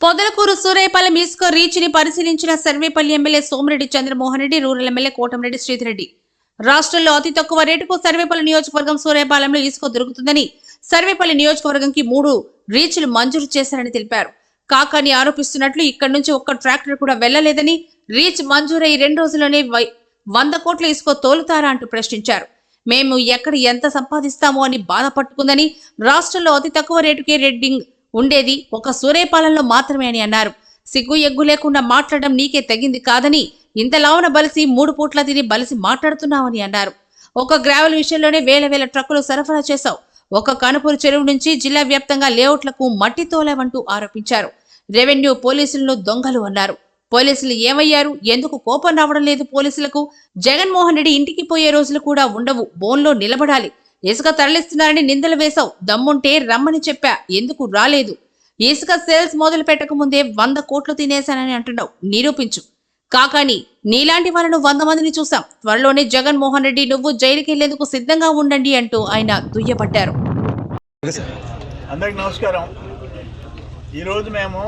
పొదలకూరు సూరేపాలెం ఇసుక రీచ్ని పరిశీలించిన Sarvepalli MLA Somireddy Chandramohan Reddy, rural MLA Kotamreddy Sridhar Reddy. రాష్ట్రంలో అతి తక్కువ రేటుకు సర్వేపల్లి నియోజకవర్గం సూరేపాలెంలో ఇసుక దొరుకుతుందని, సర్వేపల్లి నియోజకవర్గంకి 3 రీచ్లు మంజూరు చేశారని తెలిపారు. కాకాని ఆరోపిస్తున్నట్లు ఇక్కడి నుంచి ఒక్క ట్రాక్టర్ కూడా వెళ్లలేదని, రీచ్ మంజూరై 2 రోజుల్లోనే 100 కోట్ల ఇసుక తోలుతారా అంటూ ప్రశ్నించారు. మేము ఎక్కడ ఎంత సంపాదిస్తామో అని బాధపట్టుకుందని, రాష్ట్రంలో అతి తక్కువ రేటుకే రెడ్డింగ్ ఉండేది ఒక సూరేపాలెంలో మాత్రమే అని అన్నారు. సిగ్గు ఎగ్గు లేకుండా మాట్లాడడం నీకే తగింది కాదని, ఇంతలావున బలిసి 3 పూట్ల తిని బలిసి మాట్లాడుతున్నామని అన్నారు. ఒక గ్రావెల్ విషయంలోనే వేల ట్రక్కులు సరఫరా చేశావు. ఒక కనుపూరు చెరువు నుంచి జిల్లా వ్యాప్తంగా లేఅవుట్లకు మట్టి తోలావంటూ ఆరోపించారు. రెవెన్యూ పోలీసులను దొంగలు అన్నారు. పోలీసులు ఏమయ్యారు? ఎందుకు కోపం రావడం లేదు పోలీసులకు? జగన్మోహన్ రెడ్డి ఇంటికి పోయే రోజులు కూడా ఉండవు, బోన్లో నిలబడాలి. ఇసుక తరలిస్తున్నారని నిందలు వేశావు. దమ్ముంటే రమ్మని చెప్పా, ఎందుకు రాలేదు? ఇసుక సేల్స్ మొదలు పెట్టక ముందే 100 కోట్లు తినేశానని అంటున్నావు, నిరూపించు. కాకాని నీలాంటి వాళ్ళను 100 మందిని చూసాం. త్వరలోనే జగన్మోహన్ రెడ్డి నువ్వు జైలుకి వెళ్లేందుకు సిద్ధంగా ఉండండి అంటూ ఆయన దుయ్యబట్టారు. అందరికి నమస్కారం. ఈరోజు మేము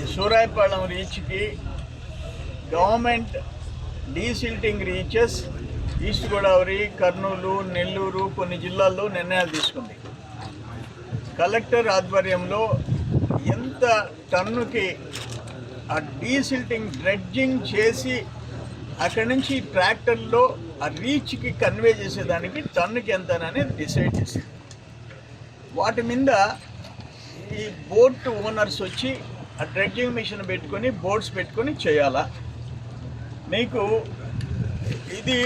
ఈ సూరాయపాలెం రీచ్కి government desilting reaches East Godavari, Kurnool, Nellore కొన్ని జిల్లాల్లో నిర్ణయాలు తీసుకుంది. కలెక్టర్ ఆధ్వర్యంలో ఎంత టన్నుకి ఆ డీసిల్టింగ్ డ్రెడ్జింగ్ చేసి అక్కడి నుంచి ట్రాక్టర్లో ఆ రీచ్కి కన్వే చేసేదానికి టన్నుకి ఎంత అనేది డిసైడ్ చేసింది. వాటి మీద ఈ బోట్ ఓనర్స్ వచ్చి ఆ డ్రెడ్జింగ్ మిషన్ పెట్టుకొని బోట్స్ పెట్టుకొని చేయాలా. మీకు ఇది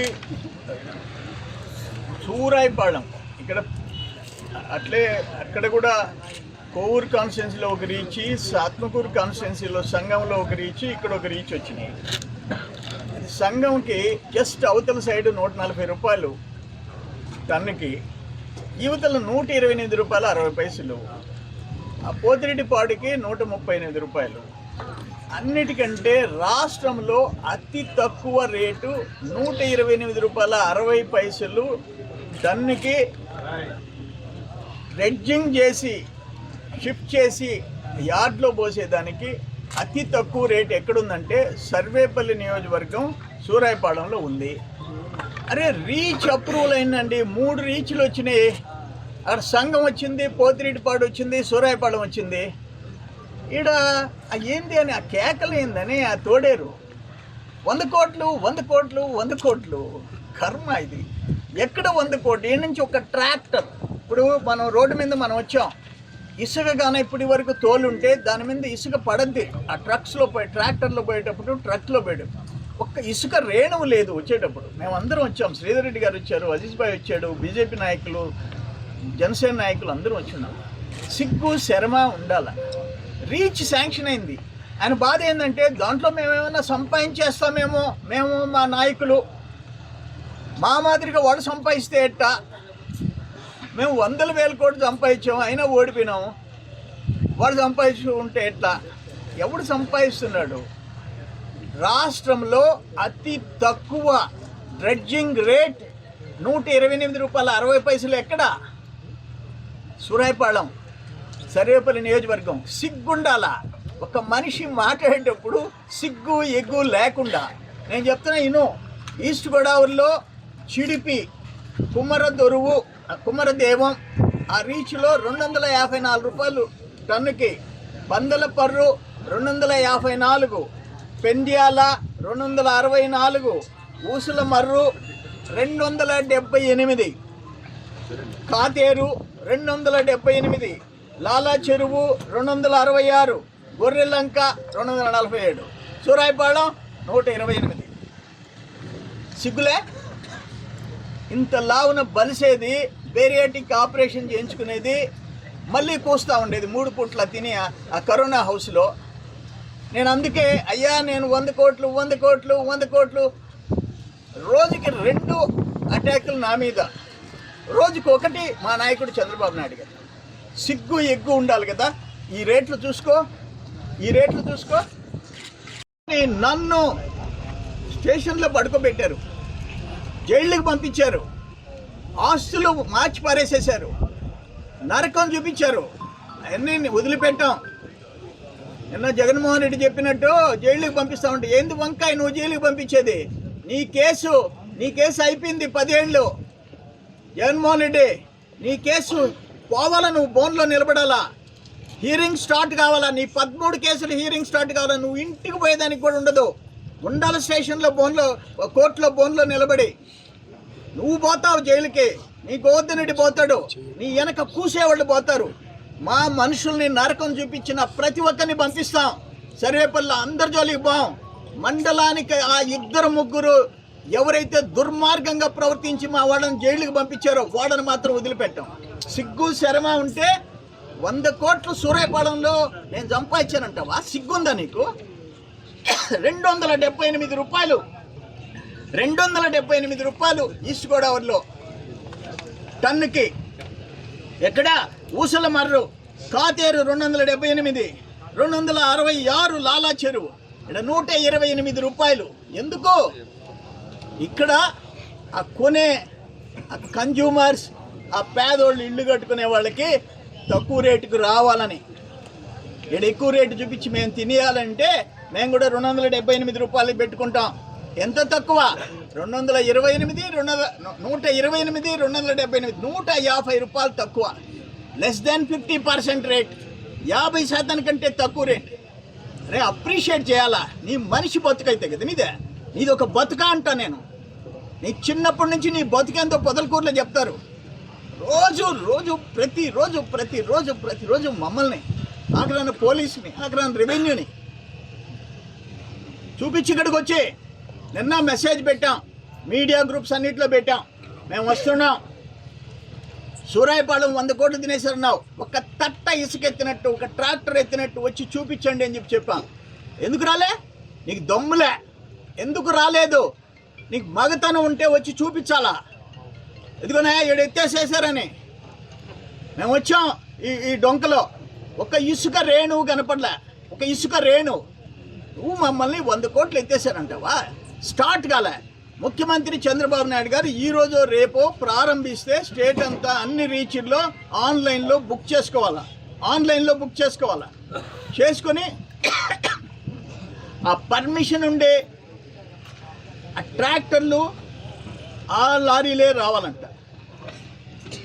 సూరాయపాలెం ఇక్కడ అట్లే అక్కడ కూడా కోవూరు కాన్స్టిట్యున్సీలో ఒక రీచ్, ఆత్మకూరు కాన్స్టిట్యున్సీలో సంఘంలో ఒక రీచ్, ఇక్కడ ఒక రీచ్ వచ్చినాయి. సంఘంకి జస్ట్ అవతల సైడ్ 140 రూపాయలు టన్నుకి, యువతల 128 రూపాయలు 60 పైసలు, ఆ పోతిరెడ్డిపాడుకి 138 రూపాయలు. అన్నిటికంటే రాష్ట్రంలో అతి తక్కువ రేటు 128 రూపాయల 60 పైసలు టన్నుకి డ్రెడ్జింగ్ చేసి షిఫ్ట్ చేసి యార్డ్లో పోసేదానికి అతి తక్కువ రేటు ఎక్కడుందంటే సర్వేపల్లి నియోజకవర్గం సూరాయపాలెంలో ఉంది. అరే రీచ్ అప్రూవల్ అయిందండి, 3 రీచ్లు వచ్చినాయి. అక్కడ సంఘం వచ్చింది, పోతిరెడ్డిపాడు వచ్చింది, సూరాయపాలెం వచ్చింది. ఈడ ఏంది అని ఆ కేకలు ఏందని ఆ తోడేరు 100 కోట్లు 100 కోట్లు 100 కోట్లు కర్మ. ఇది ఎక్కడ 100 కోట్లు? ఈ నుంచి ఒక ట్రాక్టర్, ఇప్పుడు మనం రోడ్డు మీద మనం వచ్చాం, ఇసుక కానీ ఇప్పటి వరకు తోలుంటే దాని మీద ఇసుక పడద్ది. ఆ ట్రక్స్లో పోయి ట్రాక్టర్లో పోయేటప్పుడు ట్రక్లో పోయేటప్పుడు ఒక్క ఇసుక రేణువు లేదు. వచ్చేటప్పుడు మేమందరం వచ్చాం, శ్రీధర్రెడ్డి గారు వచ్చారు, అజీజ్ భాయ్ వచ్చాడు, బీజేపీ నాయకులు, జనసేన నాయకులు అందరూ వచ్చినాం. సిగ్గు శరమ ఉండాల. రీచ్ శాంక్షన్ అయింది. ఆయన బాధ ఏంటంటే దాంట్లో మేమేమైనా సంపాదించేస్తామేమో, మేము మా నాయకులు మా మాదిరిగా వాడు సంపాదిస్తే ఎట్టా, మేము 100,000 కోట్లు సంపాదించాము అయినా ఓడిపోయినాము, వాడు సంపాదించు ఉంటే ఎట్లా? ఎవడు సంపాదిస్తున్నాడు? రాష్ట్రంలో అతి తక్కువ డ్రెడ్జింగ్ రేట్ 128 రూపాయల 60 పైసలు ఎక్కడ? సూరాయపాలెం సర్వేపల్లి నియోజకవర్గం. సిగ్గుండాలా ఒక మనిషి మాట్లాడేటప్పుడు, సిగ్గు ఎగ్గు లేకుండా. నేను చెప్తున్నా ఇను, ఈస్ట్ గోదావరిలో చిడిపి, కుమ్మరదొరువు, కుమ్మరదేవం ఆ రీచ్లో 254 రూపాయలు టన్నుకి, బందలపర్రు 254, పెండ్యాల 264, ఊసుల మర్రు 278, కాతేరు 278, లాలా చెరువు 266, గొర్రెలంక 247, సూరాయపాలెం 128. సిగ్గులే? ఇంత లావున బలిసేది, బేరియాటిక్ ఆపరేషన్ చేయించుకునేది, మళ్ళీ కూస్తూ ఉండేది 3 పూట్ల తిని ఆ కరోనా హౌస్లో. నేను అందుకే అయ్యా నేను 100 కోట్లు 100 కోట్లు 100 కోట్లు, రోజుకి 2 అటాకులు నా మీద, రోజుకి 1 మా నాయకుడు చంద్రబాబు నాయుడు గారు. సిగ్గు ఎగ్గు ఉండాలి కదా. ఈ రేట్లు చూసుకో, ఈ రేట్లు చూసుకో. నన్ను స్టేషన్లో పడుకోబెట్టారు, జైళ్ళకి పంపించారు, ఆస్తులు మార్చి పారేసేశారు, నరకం చూపించారు. అన్నీ వదిలిపెట్టాం. నిన్న జగన్మోహన్ రెడ్డి చెప్పినట్టు జైలుకి పంపిస్తా ఉంటే ఏంది వంకాయ నువ్వు జైలుకి పంపించేది? నీ కేసు అయిపోయింది 10 ఏళ్ళు. జగన్మోహన్ రెడ్డి నీ కేసు పోవాలా, నువ్వు బోన్లో నిలబడాలా, హీరింగ్ స్టార్ట్ కావాలా, నీ 13 కేసులు హీరింగ్ స్టార్ట్ కావాలా, నువ్వు ఇంటికి పోయేదానికి కూడా ఉండదు. ఉండాలి స్టేషన్లో కోర్టులో బోన్లో నిలబడి నువ్వు పోతావు జైలుకి, నీ గోవర్ధన్ రెడ్డి పోతాడు, నీ వెనక కూసేవాళ్ళు పోతారు. మా మనుషుల్ని నరకం చూపించిన ప్రతి ఒక్కరిని పంపిస్తాం. సర్వేపల్లి అందరి జోలికి పోం. మండలానికి ఆ 2-3 ఎవరైతే దుర్మార్గంగా ప్రవర్తించి మా వాళ్ళని జైలుకి పంపించారో వాళ్ళని మాత్రం వదిలిపెట్టాం. సిగ్గు శరమ ఉంటే 100 కోట్లు సూర్యాపాలెంలో నేను సంపాదించానంటావా? సిగ్గుందా నీకు? 278 రూపాయలు 278 రూపాయలు ఈస్ట్ గోదావరిలో టన్నుకి. ఎక్కడ? ఊసల మర్రు కాతేరు 278, 266 లాలా చెరువు ఇక్కడ 128 రూపాయలు. ఎందుకు? ఇక్కడ ఆ కొనే ఆ కన్జ్యూమర్స్, ఆ పేదోళ్ళు ఇల్లు కట్టుకునే వాళ్ళకి తక్కువ రేటుకు రావాలని. ఇక్కడ ఎక్కువ రేటు చూపించి మేము తినేయాలంటే మేము కూడా 278 రూపాయలు పెట్టుకుంటాం. ఎంత తక్కువ? 228, 128, 278, 150 రూపాయలు తక్కువ. లెస్ దాన్ 50% రేట్, 50% కంటే తక్కువ రేట్. అరే అప్రిషియేట్ చేయాలా? నీ మనిషి బతుకైతే కదా నీది ఒక బతుక అంటా నేను. నీ చిన్నప్పటి నుంచి నీ బతుకేంతో పొదలకూరులో చెప్తారు. ప్రతిరోజు మమ్మల్ని, ఆఖరాన పోలీసుని, ఆఖరాన రెవెన్యూని చూపించి ఇక్కడికి వచ్చి నిన్న మెసేజ్ పెట్టాం, మీడియా గ్రూప్స్ అన్నింటిలో పెట్టాం, మేము వస్తున్నాం, సూరాయపాలెం 100 కోట్లు తినేసారన్నావు. ఒక తట్ట ఇసుక ఎత్తినట్టు, ఒక ట్రాక్టర్ ఎత్తినట్టు వచ్చి చూపించండి అని చెప్పాం. ఎందుకు రాలే? నీకు దమ్ములే. ఎందుకు రాలేదు? నీకు మగతనం ఉంటే వచ్చి చూపించాలా? ఎదుగునే ఈడ ఎత్తేసేసారని మేము వచ్చాం. ఈ డొంకలో ఒక ఇసుక రేణువు కనపడలే, ఒక ఇసుక రేణువు. నువ్వు మమ్మల్ని 100 కోట్లు ఎత్తేసారంటావా? స్టార్ట్ కాలే. ముఖ్యమంత్రి చంద్రబాబు నాయుడు గారు ఈరోజు రేపో ప్రారంభిస్తే స్టేట్ అంతా అన్ని రీచ్ల్లో ఆన్లైన్లో బుక్ చేసుకోవాలా. చేసుకొని ఆ పర్మిషన్ ఉండే ఆ ట్రాక్టర్లు, ఆ లారీలే రావాలంట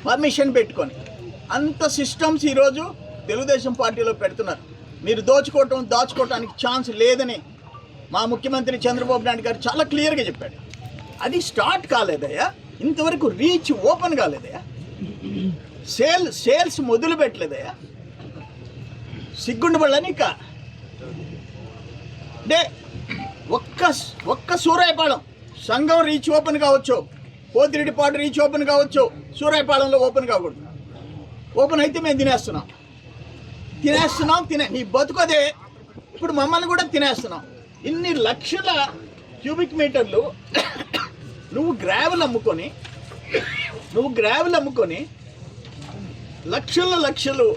పర్మిషన్ పెట్టుకొని. అంత సిస్టమ్స్ ఈరోజు తెలుగుదేశం పార్టీలో పెడుతున్నారు. మీరు దాచుకోవటానికి ఛాన్స్ లేదని మా ముఖ్యమంత్రి చంద్రబాబు నాయుడు గారు చాలా క్లియర్గా చెప్పాడు. అది స్టార్ట్ కాలేదయ్యా, ఇంతవరకు రీచ్ ఓపెన్ కాలేదయ్యా, సేల్స్ మొదలు పెట్టలేదయ్యా. సిగ్గుండబళ్ళ నీక అంటే ఒక్క సూరాయపాలెం సంఘం రీచ్ ఓపెన్ కావచ్చు, పోతిరెడ్డిపాడు రీచ్ ఓపెన్ కావచ్చు, సూరాయపాలెంలో ఓపెన్ కాకూడదు. ఓపెన్ అయితే మేము తినేస్తున్నాం. నీ బతుకదే. ఇప్పుడు మమ్మల్ని కూడా తినేస్తున్నాం. ఇన్ని లక్షల క్యూబిక్ మీటర్లు నువ్వు గ్రావెల్ అమ్ముకొని లక్షలు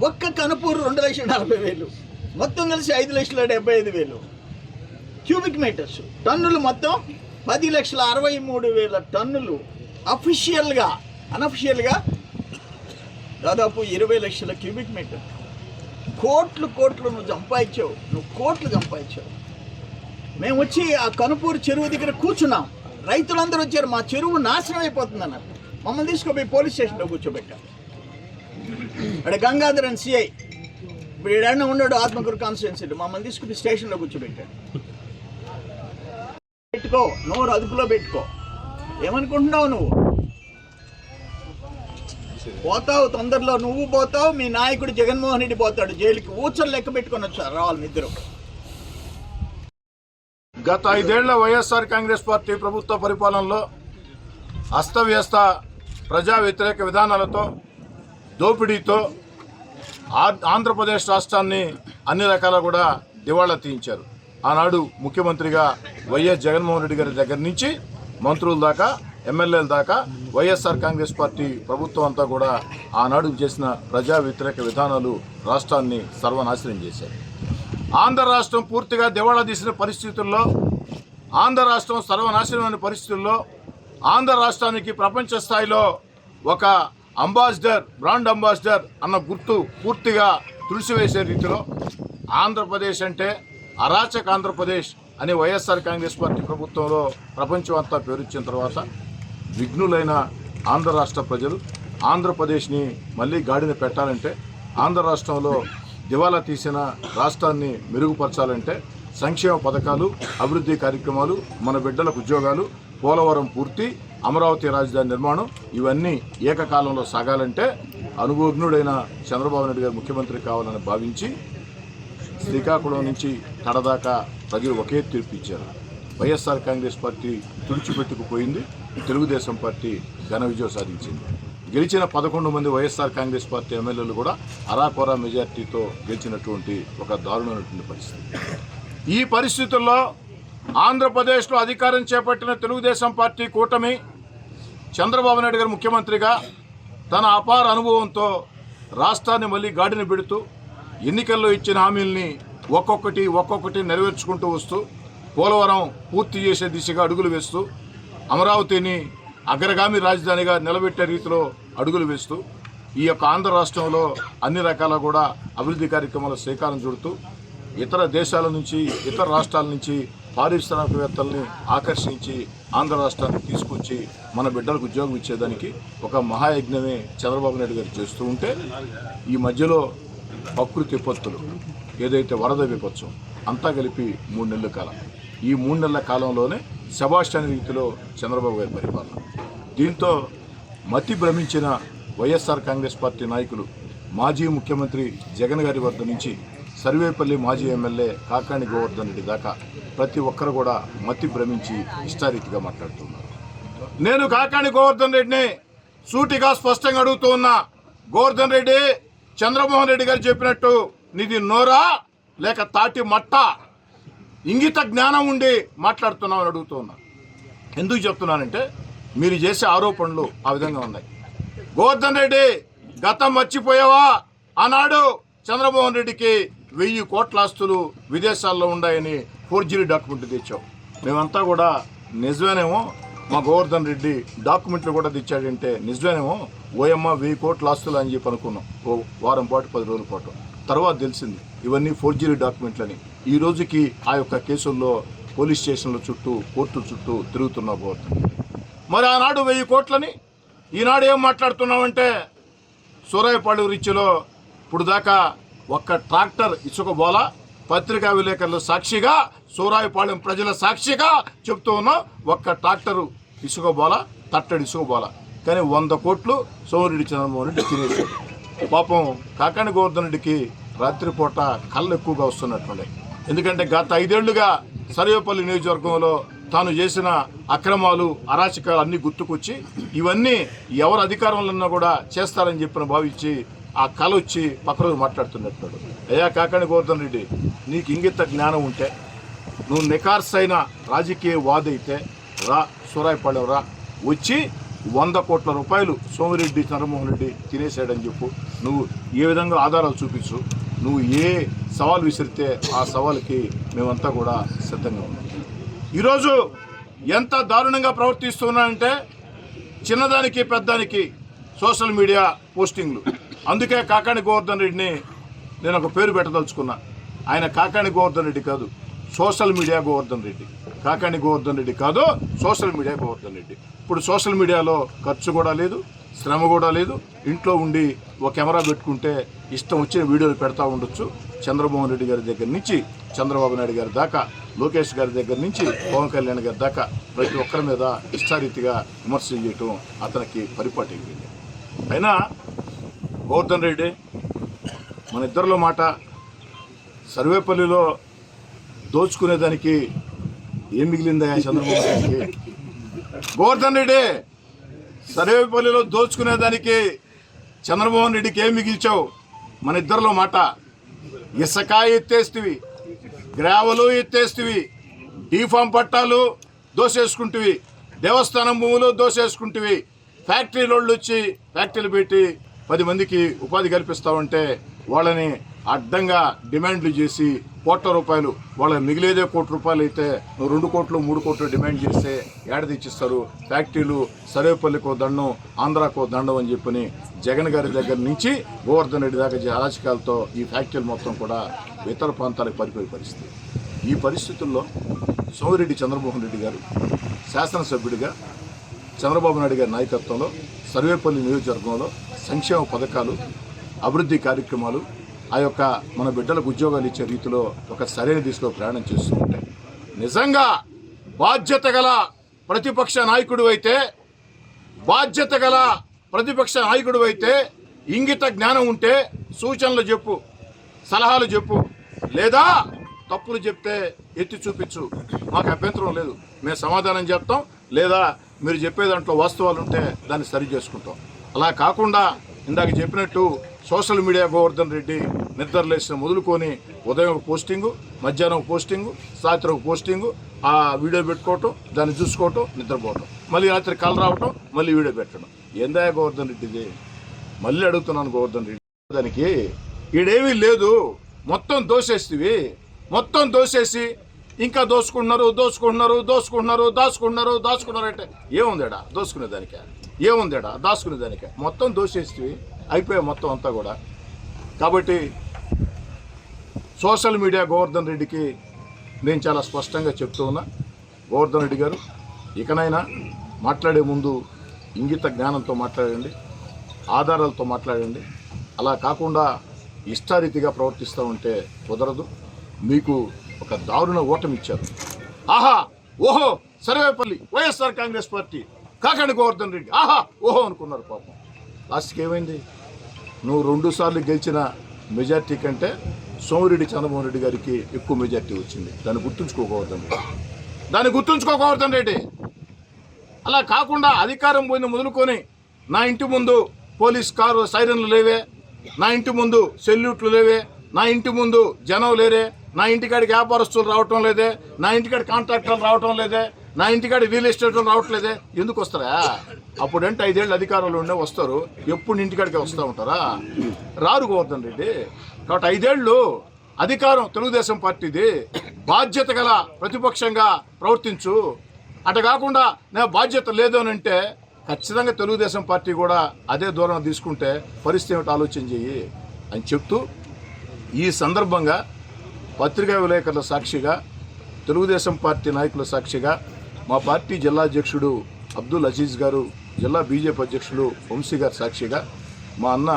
ఒక్క కనుపూరు 2,40,000, మొత్తం కలిసి 5,75,000 క్యూబిక్ మీటర్స్. టన్నులు మొత్తం 10,63,000 టన్నులు. అనఫిషియల్గా దాదాపు 20 లక్షల క్యూబిక్ మీటర్. కోట్లు నువ్వు సంపాదించావు. మేము వచ్చి ఆ కనుపూరు చెరువు దగ్గర కూర్చున్నాం. రైతులందరూ వచ్చారు, మా చెరువు నాశనం అయిపోతుంది అన్నారు. మమ్మల్ని తీసుకుపోయి పోలీస్ స్టేషన్లో కూర్చోబెట్టాం. అక్కడ గంగాధర్ అని సిఐ, ఇప్పుడు ఏడన్నా ఉన్నాడు ఆత్మకూరు కాన్స్టిట్యున్సీలో, మమ్మల్ని తీసుకుని స్టేషన్లో కూర్చోబెట్టాడు. నోరు అదుపులో పెట్టుకో. ఏమనుకుంటున్నావు? నువ్వు పోతావు, తొందరలో నువ్వు పోతావు, మీ నాయకుడు జగన్మోహన్ రెడ్డి పోతాడు జైలుకి. ఊచలు లెక్క పెట్టుకొని వచ్చారు రావాలి ఇద్దరు. గత 5 ఏళ్ల వైఎస్ఆర్ కాంగ్రెస్ పార్టీ ప్రభుత్వ పరిపాలనలో అస్తవ్యస్త ప్రజా వ్యతిరేక విధానాలతో, దోపిడీతో ఆంధ్రప్రదేశ్ రాష్ట్రాన్ని అన్ని రకాల కూడా దివాళా తీయించారు. ఆనాడు ముఖ్యమంత్రిగా వైఎస్ జగన్మోహన్ రెడ్డి గారి దగ్గర నుంచి మంత్రుల దాకా, ఎమ్మెల్యేల దాకా వైఎస్ఆర్ కాంగ్రెస్ పార్టీ ప్రభుత్వం అంతా కూడా ఆనాడు చేసిన ప్రజా వ్యతిరేక విధానాలు రాష్ట్రాన్ని సర్వనాశనం చేశాయి. ఆంధ్ర రాష్ట్రం పూర్తిగా దివాళా తీసిన పరిస్థితుల్లో, ఆంధ్ర రాష్ట్రం సర్వనాశనమైన పరిస్థితుల్లో ఆంధ్ర రాష్ట్రానికి ప్రపంచ స్థాయిలో ఒక అంబాసిడర్, బ్రాండ్ అంబాసిడర్ అన్న గుర్తు పూర్తిగా తుడిసివేసే రీతిలో ఆంధ్రప్రదేశ్ అంటే అరాచక ఆంధ్రప్రదేశ్ అని వైఎస్ఆర్ కాంగ్రెస్ పార్టీ ప్రభుత్వంలో ప్రపంచం అంతా పేరొచ్చిన తర్వాత విఘ్నులైన ఆంధ్ర రాష్ట్ర ప్రజలు ఆంధ్రప్రదేశ్ని మళ్ళీ గాడిన పెట్టాలంటే, ఆంధ్ర రాష్ట్రంలో దివాలా తీసిన రాష్ట్రాన్ని మెరుగుపరచాలంటే సంక్షేమ పథకాలు, అభివృద్ధి కార్యక్రమాలు, మన బిడ్డలకు ఉద్యోగాలు, పోలవరం పూర్తి, అమరావతి రాజధాని నిర్మాణం ఇవన్నీ ఏకకాలంలో సాగాలంటే అనుభవజ్ఞుడైన చంద్రబాబు నాయుడు గారు ముఖ్యమంత్రి కావాలని భావించి శ్రీకాకుళం నుంచి తడదాకా ప్రజలు ఒకే తీర్పు ఇచ్చారు. వైఎస్ఆర్ కాంగ్రెస్ పార్టీ తుడిచిపెట్టుకుపోయింది, తెలుగుదేశం పార్టీ ఘన విజయం సాధించింది. గెలిచిన 11 మంది వైఎస్ఆర్ కాంగ్రెస్ పార్టీ ఎమ్మెల్యేలు కూడా అరాకొరా మెజార్టీతో గెలిచినటువంటి ఒక దారుణమైనటువంటి పరిస్థితి. ఈ పరిస్థితుల్లో ఆంధ్రప్రదేశ్లో అధికారం చేపట్టిన తెలుగుదేశం పార్టీ కూటమి చంద్రబాబు నాయుడు గారు ముఖ్యమంత్రిగా తన అపార అనుభవంతో రాష్ట్రాన్ని మళ్ళీ గాడిన పెడుతూ ఎన్నికల్లో ఇచ్చిన హామీల్ని ఒక్కొక్కటి నెరవేర్చుకుంటూ వస్తూ పోలవరం పూర్తి చేసే దిశగా అడుగులు వేస్తూ అమరావతిని అగ్రగామి రాజధానిగా నిలబెట్టే రీతిలో అడుగులు వేస్తూ ఈ యొక్క ఆంధ్ర రాష్ట్రంలో అన్ని రకాల కూడా అభివృద్ధి కార్యక్రమాల శ్రీకారం చుడుతూ ఇతర దేశాల నుంచి, ఇతర రాష్ట్రాల నుంచి పారిశ్రామికవేత్తల్ని ఆకర్షించి ఆంధ్ర రాష్ట్రాన్ని తీసుకొచ్చి మన బిడ్డలకు ఉద్యోగం ఇచ్చేదానికి ఒక మహాయజ్ఞమే చంద్రబాబు నాయుడు గారు చేస్తూ ఉంటే, ఈ మధ్యలో ప్రకృతి విపత్తులు, ఏదైతే వరద విపత్సం అంతా కలిపి 3 నెలల కాలం, ఈ 3 నెలల కాలంలోనే సెబాస్టియన్ రీతిలో చంద్రబాబు గారి పరిపాలన. దీంతో మతి భ్రమించిన వైఎస్ఆర్ కాంగ్రెస్ పార్టీ నాయకులు మాజీ ముఖ్యమంత్రి జగన్ గారి వద్ద నుంచి సర్వేపల్లి మాజీ ఎమ్మెల్యే కాకాణి గోవర్ధన్ రెడ్డి దాకా ప్రతి ఒక్కరు కూడా మతి భ్రమించి ఇష్టారీతిగా మాట్లాడుతున్నారు. నేను కాకాణి గోవర్ధన్ రెడ్డిని సూటిగా స్పష్టంగా అడుగుతూ ఉన్నా, గోవర్ధన్ రెడ్డి, చంద్రమోహన్ రెడ్డి గారు చెప్పినట్టు నీది నోరా లేక తాటి మట్ట, ఇంగిత జ్ఞానం ఉండి మాట్లాడుతున్నామని అడుగుతూ ఉన్నా. ఎందుకు చెప్తున్నానంటే మీరు చేసే ఆరోపణలు ఆ విధంగా ఉన్నాయి. గోవర్ధన్ రెడ్డి, గతం మర్చిపోయావా? ఆనాడు చంద్రమోహన్ రెడ్డికి 1000 కోట్ల ఆస్తులు విదేశాల్లో ఉన్నాయని ఫోర్జరీ డాక్యుమెంట్లు తెచ్చావు. మేమంతా కూడా నిజమేనేమో, మా గోవర్ధన్ రెడ్డి డాక్యుమెంట్లు కూడా తెచ్చాడంటే నిజమేనేమో, ఓయమ్మ 1000 కోట్ల ఆస్తులు అని చెప్పి అనుకున్నాం ఓ వారం పాటు 10 రోజుల పాటు. తర్వాత తెలిసింది ఇవన్నీ ఫోర్జరీ డాక్యుమెంట్లని. ఈ రోజుకి ఆ యొక్క కేసుల్లో పోలీస్ స్టేషన్ల చుట్టూ, కోర్టుల చుట్టూ తిరుగుతున్నావు గోవర్ధన్. మరి ఆనాడు 1000 కోట్లని ఈనాడు ఏం మాట్లాడుతున్నామంటే, సూరాయపాడు రీచ్లో ఇప్పుడు దాకా ఒక్క ట్రాక్టర్ ఇసుక బోల, పత్రికా విలేకరుల సాక్షిగా, సూరాయపాలెం ప్రజల సాక్షిగా చెప్తూ ఉన్నాం, ఒక్క ట్రాక్టరు ఇసుక బోల, తట్టడి ఇసుక బోల. కానీ 100 కోట్లు సోమిరెడ్డి చంద్రమోహన్ రెడ్డి తినేశాడు. పాపం కాకాణి గోవర్ధన్ రెడ్డికి రాత్రిపూట కళ్ళు ఎక్కువగా వస్తున్నట్లుండే. ఎందుకంటే గత 5 ఏళ్లుగా సర్వేపల్లి నియోజకవర్గంలో తాను చేసిన అక్రమాలు, అరాచకాలు అన్నీ గుర్తుకొచ్చి ఇవన్నీ ఎవరు అధికారంలో ఉన్నా కూడా చేస్తారని చెప్పిన భావించి ఆ కళ వచ్చి పక్కరోజు మాట్లాడుతున్నట్టు. అయ్యా కాకాణి గోవర్ధన్ రెడ్డి, నీకు ఇంగిత జ్ఞానం ఉంటే, నువ్వు నికార్సైన రాజకీయ వాదైతే రా, సూరాయపాలెం రా, వచ్చి 100 కోట్ల రూపాయలు సోమిరెడ్డి చంద్రమోహన్ రెడ్డి తినేసాడని చెప్పు. నువ్వు ఏ విధంగా ఆధారాలు చూపించు. నువ్వు ఏ సవాల్ విసిరితే ఆ సవాల్కి మేమంతా కూడా సిద్ధంగా ఉన్నాం. ఈరోజు ఎంత దారుణంగా ప్రవర్తిస్తున్నానంటే, చిన్నదానికి పెద్దానికి సోషల్ మీడియా పోస్టింగ్లు. అందుకే కాకాణి గోవర్ధన్ రెడ్డిని నేను ఒక పేరు పెట్టదలుచుకున్నా. ఆయన కాకాణి గోవర్ధన్ రెడ్డి కాదు, సోషల్ మీడియా గోవర్ధన్ రెడ్డి. కాకాణి గోవర్ధన్ రెడ్డి కాదు, సోషల్ మీడియా గోవర్ధన్ రెడ్డి. ఇప్పుడు సోషల్ మీడియాలో ఖర్చు కూడా లేదు, శ్రమ కూడా లేదు. ఇంట్లో ఉండి ఒక కెమెరా పెట్టుకుంటే ఇష్టం వచ్చిన వీడియోలు పెడతా ఉండొచ్చు. చంద్రమోహన్ రెడ్డి గారి దగ్గర నుంచి చంద్రబాబు నాయుడు గారి దాకా, లోకేష్ గారి దగ్గర నుంచి పవన్ కళ్యాణ్ గారి దాకా ప్రతి ఒక్కరి మీద ఇష్టారీతిగా విమర్శలు చేయటం అతనికి పరిపాటి అయిపోయింది. అయినా గోవర్ధన్ రెడ్డి, మన ఇద్దరిలో మాట, సర్వేపల్లిలో దోచుకునేదానికి ఏం మిగిలిందా చంద్రబాబు రెడ్డికి? గోవర్ధన్ రెడ్డి, సర్వేపల్లిలో దోచుకునేదానికి చంద్రమోహన్ రెడ్డికి ఏం మిగిల్చావు? మన ఇద్దరిలో మాట, ఇసుక ఎత్తేస్తివి, గ్రావెలు ఎత్తేస్తివి, డీఫామ్ పట్టాలు దోసేసుకుంటువి, దేవస్థానం భూములు దోసేసుకుంటువి, ఫ్యాక్టరీ రోడ్లు వచ్చి ఫ్యాక్టరీలు పెట్టి 10 మందికి ఉపాధి కల్పిస్తామంటే వాళ్ళని అడ్డంగా డిమాండ్లు చేసి కోట్ల రూపాయలు, వాళ్ళ మిగిలేదే ₹1 అయితే నువ్వు 2 కోట్లు 3 కోట్లు డిమాండ్ చేస్తే ఏడ తెచ్చిస్తారు? ఫ్యాక్టరీలు సర్వేపల్లికో దండం, ఆంధ్రాకో దండం అని చెప్పని జగన్ గారి దగ్గర నుంచి గోవర్ధన్ రెడ్డి దాకా అరాచకాలతో ఈ ఫ్యాక్టరీలు మొత్తం కూడా ఇతర ప్రాంతాలకు పారిపోయే పరిస్థితి. ఈ పరిస్థితుల్లో సోమిరెడ్డి చంద్రమోహన్ రెడ్డి గారు శాసనసభ్యుడిగా చంద్రబాబు నాయుడు గారి నాయకత్వంలో సర్వేపల్లి నియోజకవర్గంలో సంక్షేమ పథకాలు, అభివృద్ధి కార్యక్రమాలు, ఆ యొక్క మన బిడ్డలకు ఉద్యోగాలు ఇచ్చే రీతిలో ఒక సరైన దిశలో ప్రయాణం చేస్తూ ఉంటే, నిజంగా బాధ్యత గల ప్రతిపక్ష నాయకుడు అయితే ఇంగిత జ్ఞానం ఉంటే సూచనలు చెప్పు, సలహాలు చెప్పు, లేదా తప్పులు చెప్తే ఎత్తి చూపించు, మాకు అభ్యంతరం లేదు, మేము సమాధానం చెప్తాం, లేదా మీరు చెప్పే దాంట్లో వాస్తవాలు ఉంటే దాన్ని సరి చేసుకుంటాం. అలా కాకుండా ఇందాక చెప్పినట్టు సోషల్ మీడియా గోవర్ధన్ రెడ్డి నిద్రలేసిన మొదలుకొని ఉదయం ఒక పోస్టింగు, మధ్యాహ్నం ఒక పోస్టింగు, రాత్రి ఒక పోస్టింగు, ఆ వీడియో పెట్టుకోవటం, దాన్ని చూసుకోవటం, నిద్రపోవటం, మళ్ళీ రాత్రి కళ్ళు రావటం, మళ్ళీ వీడియో పెట్టడం. ఏందా గోవర్ధన్ రెడ్డిది? మళ్ళీ అడుగుతున్నాను గోవర్ధన్ రెడ్డి, దానికి ఈడేమీ లేదు, మొత్తం దోసేస్తివి, మొత్తం దోసేసి ఇంకా దాచుకుంటున్నారు అంటే ఏముందేడా దోసుకునేదానికే? ఏముందేడా దాచుకునేదానికే? మొత్తం దోసేసి అయిపోయా మొత్తం అంతా కూడా. కాబట్టి సోషల్ మీడియా గోవర్ధన్ రెడ్డికి నేను చాలా స్పష్టంగా చెప్తూ ఉన్నా, గోవర్ధన్ రెడ్డి గారు ఇకనైనా మాట్లాడే ముందు ఇంగిత జ్ఞానంతో మాట్లాడండి, ఆధారాలతో మాట్లాడండి. అలా కాకుండా ఇష్టారీతిగా ప్రవర్తిస్తూ ఉంటే కుదరదు. మీకు ఒక దారుణ ఓటమి ఇచ్చారు. ఆహా ఓహో సర్వేపల్లి వైఎస్ఆర్ కాంగ్రెస్ పార్టీ కాకండి గోవర్ధన్ రెడ్డి ఆహా ఓహో అనుకున్నారు. పాపం లాస్ట్కి ఏమైంది? నువ్వు 2 సార్లు గెలిచిన మెజార్టీ కంటే సోమిరెడ్డి చంద్రమోహన్ రెడ్డి గారికి ఎక్కువ మెజార్టీ వచ్చింది. దాన్ని గుర్తుంచుకోగోవర్ధన్ రెడ్డి. అలా కాకుండా అధికారం పోయిన మొదలుకొని నా ఇంటి ముందు పోలీస్ కారు సైరన్లు లేవే, నా ఇంటి ముందు సెల్యూట్లు లేవే, నా ఇంటి ముందు జనం లేరే, నా ఇంటికాడికి వ్యాపారస్తులు రావటం లేదే, నా ఇంటికాడి కాంట్రాక్టర్లు రావటం లేదే, నా ఇంటికాడి రియల్ ఎస్టేట్లు రావట్లేదే. ఎందుకు వస్తారా? అప్పుడంటే 5 ఏళ్ళు అధికారంలో ఉండే వస్తారు, ఎప్పుడు ఇంటికాడికి వస్తూ ఉంటారా? రారు గోవర్ధన్ రెడ్డి. కాబట్టి 5 ఏళ్ళు అధికారం తెలుగుదేశం పార్టీది, బాధ్యత గల ప్రతిపక్షంగా ప్రవర్తించు. అటు కాకుండా నేను బాధ్యత లేదు అని అంటే ఖచ్చితంగా తెలుగుదేశం పార్టీ కూడా అదే దూరం తీసుకుంటే పరిస్థితి ఏమిటి ఆలోచన చెయ్యి అని చెప్తూ, ఈ సందర్భంగా పత్రికా విలేకరుల సాక్షిగా, తెలుగుదేశం పార్టీ నాయకుల సాక్షిగా, మా పార్టీ జిల్లా అధ్యక్షుడు అబ్దుల్ అజీజ్ గారు, జిల్లా బీజేపీ అధ్యక్షుడు వంశీ గారి సాక్షిగా మా అన్న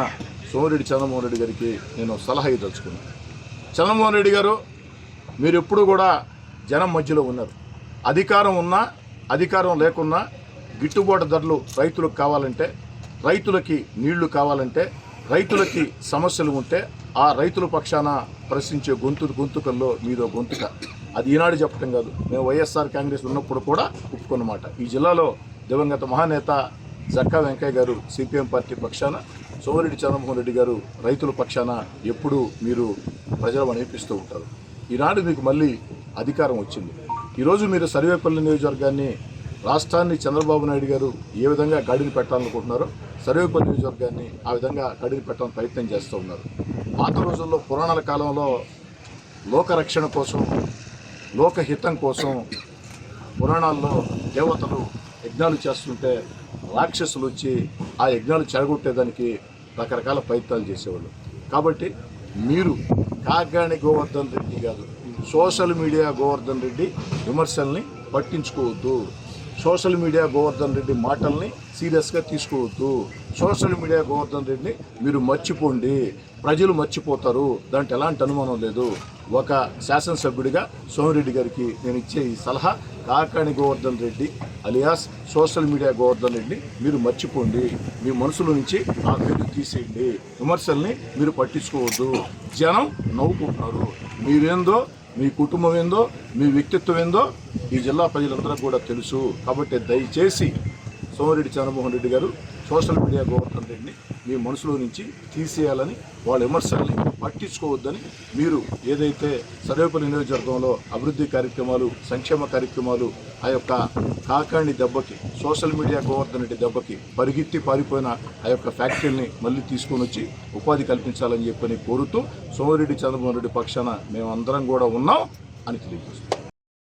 సోమిరెడ్డి చంద్రమోహన్ రెడ్డి గారికి నేను సలహా ఇదలుచుకున్నాను. చంద్రమోహన్ రెడ్డి గారు, మీరు ఎప్పుడు కూడా జనం మధ్యలో ఉన్నారు. అధికారం ఉన్నా అధికారం లేకున్నా గిట్టుబాటు ధరలు రైతులకు కావాలంటే, రైతులకి నీళ్లు కావాలంటే, రైతులకి సమస్యలు ఉంటే ఆ రైతుల పక్షాన ప్రశ్నించే గొంతుకల్లో మీదో గొంతుక. అది ఈనాడు చెప్పడం కాదు, మేము వైఎస్ఆర్ కాంగ్రెస్ ఉన్నప్పుడు కూడా ఒప్పుకున్నమాట. ఈ జిల్లాలో దివంగత మహానేత జక్కా వెంకయ్య గారు సిపిఎం పార్టీ పక్షాన, సోమిరెడ్డి చంద్రమోహన్ రెడ్డి గారు రైతుల పక్షాన ఎప్పుడూ మీరు ప్రజలు అనిపిస్తూ ఉంటారు. ఈనాడు మీకు మళ్ళీ అధికారం వచ్చింది. ఈరోజు మీరు సర్వేపల్లి నియోజకవర్గాన్ని, రాష్ట్రాన్ని చంద్రబాబు నాయుడు గారు ఏ విధంగా గాడిని పెట్టాలనుకుంటున్నారో సర్వేపల్లి నియోజకవర్గాన్ని ఆ విధంగా గాడిని పెట్టాలని ప్రయత్నం చేస్తూ ఉన్నారు. పాత రోజుల్లో పురాణాల కాలంలో లోకరక్షణ కోసం, లోకహితం కోసం పురాణాల్లో దేవతలు యజ్ఞాలు చేస్తుంటే రాక్షసులు వచ్చి ఆ యజ్ఞాలు చెడగొట్టేదానికి రకరకాల ప్రయత్నాలు చేసేవాళ్ళు. కాబట్టి మీరు కాకాని గోవర్ధన్ రెడ్డి కాదు, సోషల్ మీడియా గోవర్ధన్ రెడ్డి విమర్శల్ని పట్టించుకోవద్దు. సోషల్ మీడియా గోవర్ధన్ రెడ్డి మాటల్ని సీరియస్గా తీసుకోవద్దు. సోషల్ మీడియా గోవర్ధన్ రెడ్డిని మీరు మర్చిపోండి, ప్రజలు మర్చిపోతారు, దాంట్లో ఎలాంటి అనుమానం లేదు. ఒక శాసనసభ్యుడిగా సోమిరెడ్డి గారికి నేను ఇచ్చే ఈ సలహా, Kakani Govardhan Reddy alias social media Govardhan రెడ్డిని మీరు మర్చిపోండి. మీ మనసులో నుంచి ఆ పేరు తీసేయండి. విమర్శల్ని మీరు పట్టించుకోవద్దు. జనం నవ్వుకుంటున్నారు. మీరేందో, మీ కుటుంబం ఏందో, మీ వ్యక్తిత్వం ఏందో ఈ జిల్లా ప్రజలందరూ కూడా తెలుసు. కాబట్టి దయచేసి సోమిరెడ్డి చంద్రమోహన్ రెడ్డి గారు సోషల్ మీడియా గోవర్ధన్ రెడ్డిని మీ మనసులో నుంచి తీసేయాలని, వాళ్ళ విమర్శల్ని పట్టించుకోవద్దని, మీరు ఏదైతే సర్వేపల్లి నియోజకవర్గంలో అభివృద్ధి కార్యక్రమాలు, సంక్షేమ కార్యక్రమాలు, ఆ యొక్క కాకాణి దెబ్బకి, సోషల్ మీడియా గోవర్ధన్ రెడ్డి దెబ్బకి పరిగెత్తి పారిపోయిన ఆ యొక్క ఫ్యాక్టరీని మళ్ళీ తీసుకొని వచ్చి ఉపాధి కల్పించాలని చెప్పని కోరుతూ సోమిరెడ్డి చంద్రమోహన్ రెడ్డి పక్షాన మేమందరం కూడా ఉన్నాం అని తెలియజేస్తున్నాం.